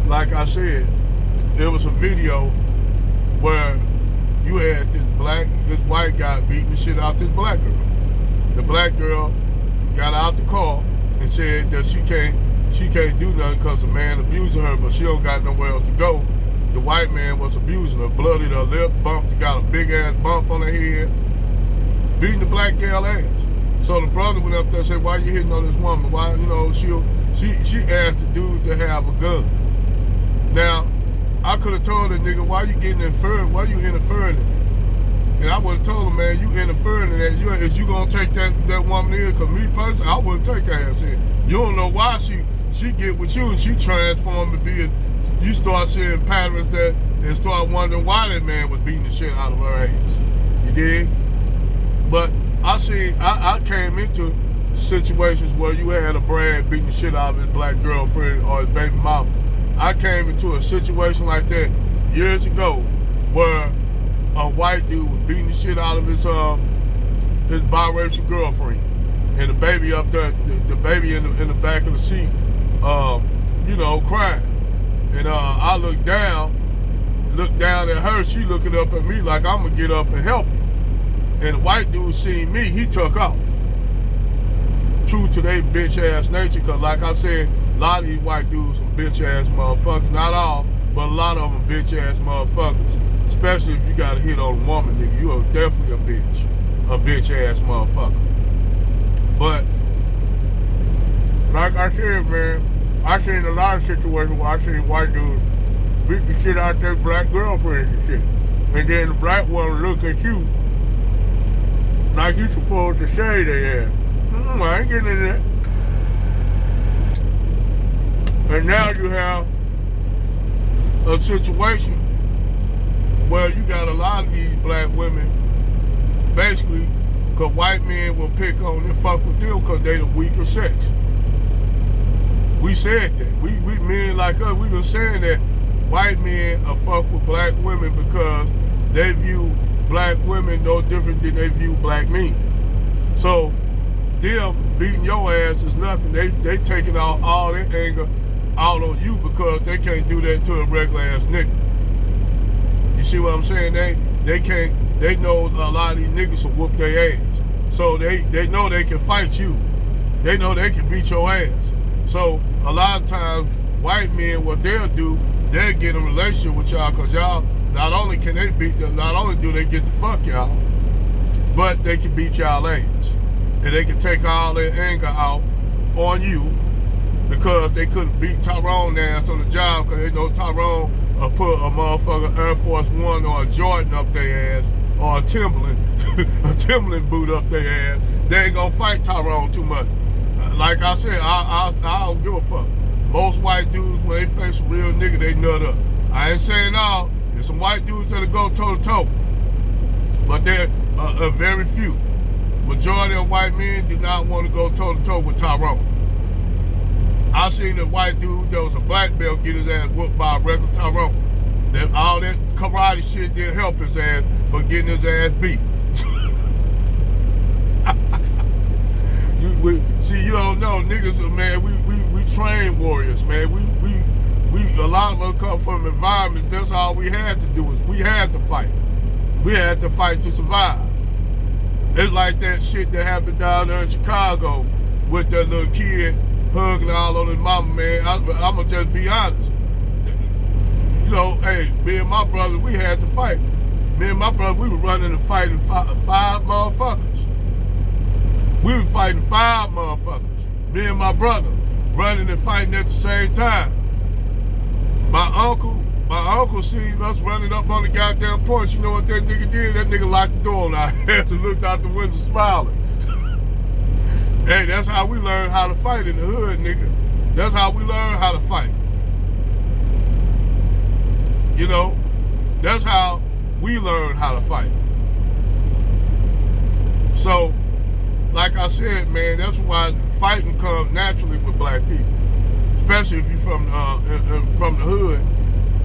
like I said, there was a video where you had this white guy beating the shit out this black girl. The black girl got out the car and said that she can't do nothing because the man abusing her, but she don't got nowhere else to go. The white man was abusing her, bloodied her lip, got a big ass bump on her head, beating the black girl ass. So the brother went up there and said, "Why you hitting on this woman? Why, she asked the dude to have a gun." Now, I could have told the nigga, "Why you interfering in it?" And I would have told him, "Man, you interfering in that. Is you gonna take that woman in? Cause me personally, I wouldn't take her ass in. You don't know why she get with you and she transformed to be you start seeing patterns and start wondering why that man was beating the shit out of her ass. You dig? But I came into situations where you had a Brad beating the shit out of his black girlfriend or his baby mama. I came into a situation like that years ago where a white dude was beating the shit out of his biracial girlfriend, and the baby up there, the baby in the back of the seat, crying. And I looked down at her. She looking up at me like I'm gonna get up and help her. And the white dude seen me, he took off. True to their bitch ass nature, cause like I said, a lot of these white dudes some bitch ass motherfuckers. Not all, but a lot of them bitch ass motherfuckers. Especially if you got to hit on a woman, nigga. You are definitely a bitch ass motherfucker. But like I said, man, I seen a lot of situations where I seen white dudes beat the shit out their black girlfriends and shit. And then the black woman look at you like you supposed to say they ass. I ain't getting in that. And now you have a situation where you got a lot of these black women, basically, because white men will pick on and fuck with them because they the weaker sex. We said that. We men like us, we been saying that white men are fuck with black women because they view black women no different than they view black men. So them beating your ass is nothing. They taking out all their anger out on you because they can't do that to a regular ass nigga. You see what I'm saying? They know a lot of these niggas will whoop their ass. So they know they can fight you. They know they can beat your ass. So a lot of times, white men, what they'll do, they'll get in a relationship with y'all because y'all, not only can they beat them, not only do they get to fuck y'all, but they can beat y'all ass. And they can take all their anger out on you because they couldn't beat Tyrone ass on the job because they know Tyrone or put a motherfucker Air Force One or a Jordan up their ass or a Timberland boot up their ass. They ain't gonna fight Tyrone too much. Like I said, I don't give a fuck. Most white dudes, when they face a real nigga, they nut up. I ain't saying all. There's some white dudes that'll go toe to toe, but they're very few. Majority of white men do not want to go toe to toe with Tyrone. I seen a white dude that was a black belt get his ass whooped by a regular Tyrone. All that karate shit didn't help his ass for getting his ass beat. You don't know, niggas, man, we train warriors, man. We a lot of us come from environments, that's all we had to do is we had to fight. We had to fight to survive. It's like that shit that happened down there in Chicago with that little kid hugging all on his mama, man. I'ma just be honest. You know, hey, me and my brother, we had to fight. Me and my brother, we were running and fighting five motherfuckers. We were fighting 5 motherfuckers. Me and my brother running and fighting at the same time. My uncle seen us running up on the goddamn porch. You know what that nigga did? That nigga locked the door on our ass and looked out the window smiling. Hey, that's how we learn how to fight in the hood, nigga. That's how we learn how to fight. You know, that's how we learn how to fight. So, like I said, man, that's why fighting comes naturally with black people, especially if you're from the hood.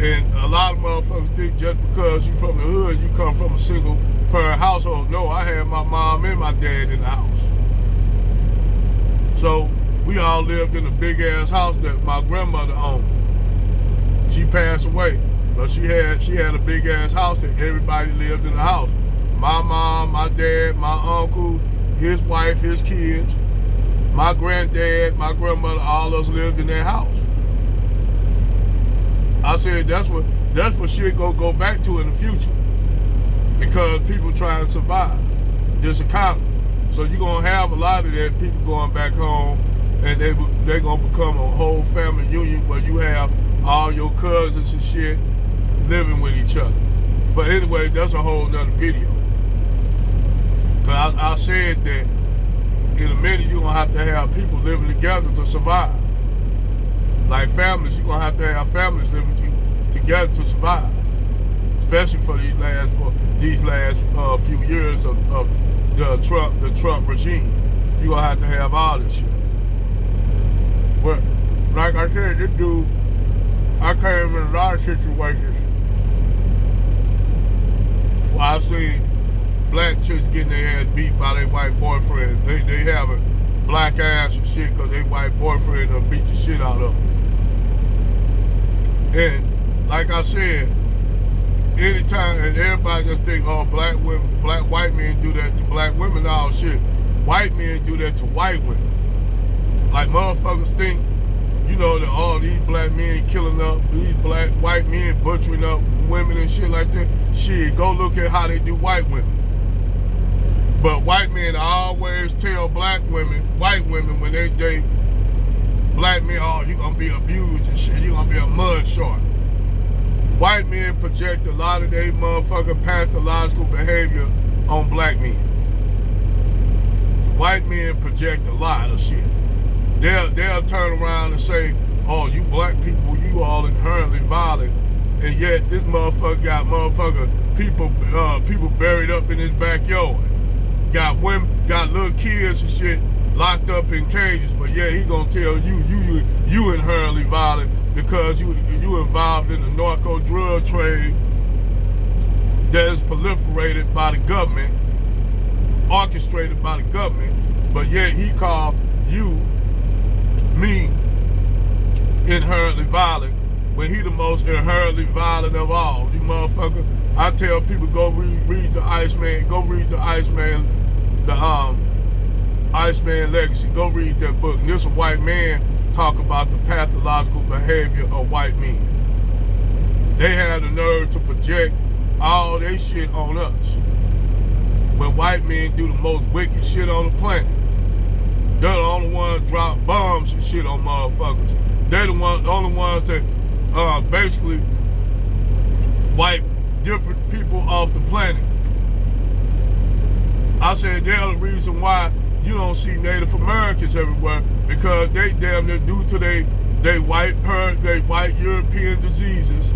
And a lot of motherfuckers think just because you're from the hood, you come from a single parent household. No, I had my mom and my dad in the house. So we all lived in a big ass house that my grandmother owned. passed away, but she had a big ass house and everybody lived in the house. My mom, my dad, my uncle, his wife, his kids, my granddad, my grandmother, all of us lived in that house. I said that's what shit gonna go back to in the future, because people trying to survive this economy. So you're gonna have a lot of that people going back home, and they're gonna become a whole family union where you have all your cousins and shit living with each other. But anyway, that's a whole nother video. Cause I said that in a minute you're gonna have to have people living together to survive. Like families, you're gonna have to have families living together to survive. Especially for these last few years of the Trump regime. You're gonna have to have all this shit. But like I said, this dude, I came in a lot of situations where I seen black chicks getting their ass beat by their white boyfriend. They have a black ass and shit because their white boyfriend will beat the shit out of them. And like I said, anytime, and everybody just think, oh, white men do that to black women. No, shit. White men do that to white women. Like motherfuckers think, you know, that all these black men killing up, these white men butchering up women and shit like that. Shit, go look at how they do white women. But white men always tell white women when they date black men, oh, you gonna be abused and shit, you gonna be a mud shark. White men project a lot of their motherfucking pathological behavior on black men. White men project a lot of shit. They'll turn around and say, oh, you black people, you all inherently violent. And yet this motherfucker got people buried up in his backyard. Got women, got little kids and shit locked up in cages, but yeah, he gonna tell you inherently violent because you involved in the narco drug trade that is proliferated by the government, orchestrated by the government, but yet he called me inherently violent when he the most inherently violent of all. You motherfucker. I tell people go read the Iceman, the Iceman Legacy. Go read that book. And there's a white man talk about the pathological behavior of white men. They have the nerve to project all their shit on us. When white men do the most wicked shit on the planet. They're the only ones drop bombs and shit on motherfuckers. They're the only ones that basically wipe different people off the planet. I said they're the reason why you don't see Native Americans everywhere, because they damn near due to they white European diseases,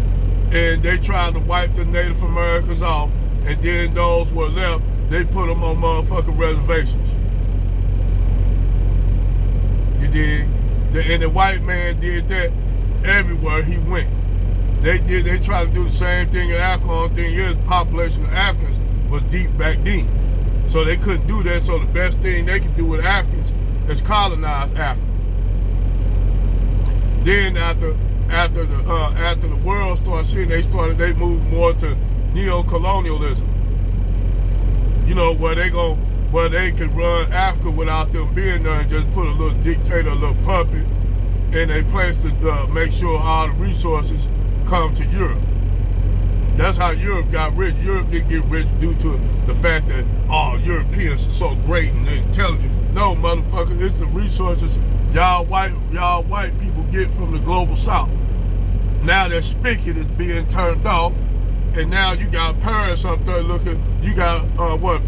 and they tried to wipe the Native Americans off, and then those who were left, they put them on motherfucking reservations. You dig? And the white man did that everywhere he went. They tried to do the same thing in Africa. Only thing is, the population of Africans was deep back then. So they couldn't do that, so the best thing they could do with Africans is colonize Africa. Then after the world started seeing, they moved more to neo-colonialism. You know, where they could run Africa without them being there and just put a little dictator, a little puppet in a place to make sure all the resources come to Europe. That's how Europe got rich. Europe didn't get rich due to the fact that, oh, Europeans are so great and intelligent. No, motherfucker, it's the resources y'all white people get from the global south. Now that spigot is being turned off, and now you got Paris up there looking, you got,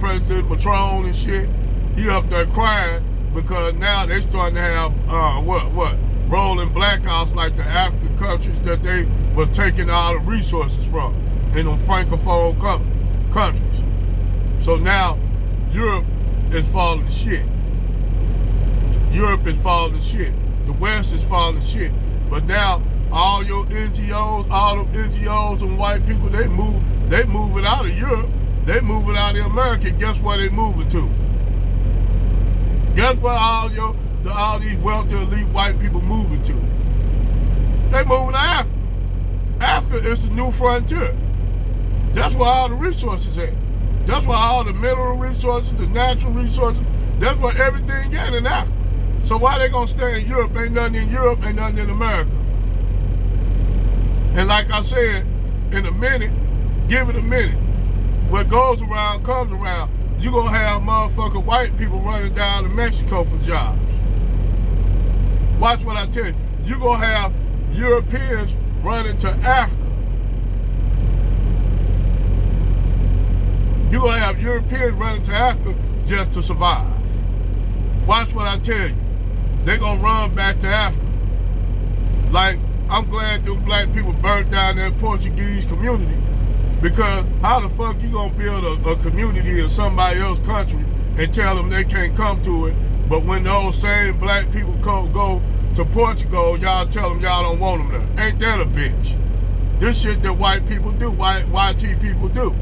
President Macron and shit, he up there crying because now they starting to have, rolling blackouts like the African countries that they were taking all the resources from in them francophone countries. So now Europe is falling to shit. Europe is falling to shit. The West is falling to shit. But now all your NGOs, all them NGOs and white people, they moving out of Europe. They moving out of America. Guess where they moving to? Guess where all these wealthy elite white people moving to? They moving to Africa. Africa is the new frontier. That's where all the resources at. That's where all the mineral resources, the natural resources, that's where everything at in Africa. So why they gonna stay in Europe? Ain't nothing in Europe, ain't nothing in America. And like I said, in a minute, give it a minute. What goes around comes around. You gonna have motherfucking white people running down to Mexico for jobs. Watch what I tell you. You gonna have Europeans running to Africa. You gonna have Europeans running to Africa just to survive. Watch what I tell you. They gonna run back to Africa. Like, I'm glad them black people burnt down that Portuguese community, because how the fuck you gonna build a community in somebody else's country and tell them they can't come to it, but when those same black people go to Portugal, y'all tell them y'all don't want them there? Ain't that a bitch? This shit that white people do, YT people do.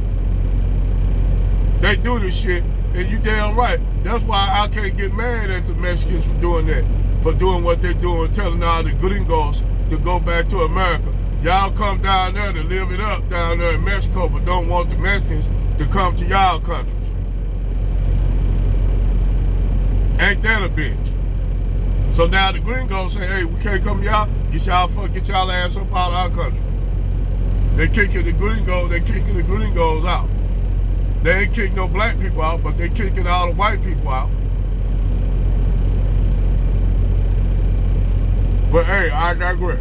They do this shit, and you damn right. That's why I can't get mad at the Mexicans for doing that, for doing what they doing, telling all the gringos to go back to America. Y'all come down there to live it up down there in Mexico, but don't want the Mexicans to come to y'all countries. Ain't that a bitch? So now the gringos say, hey, we can't come to y'all, get y'all ass up out of our country. They kicking the gringos out. They ain't kicking no black people out, but they kicking all the white people out. But hey, I digress.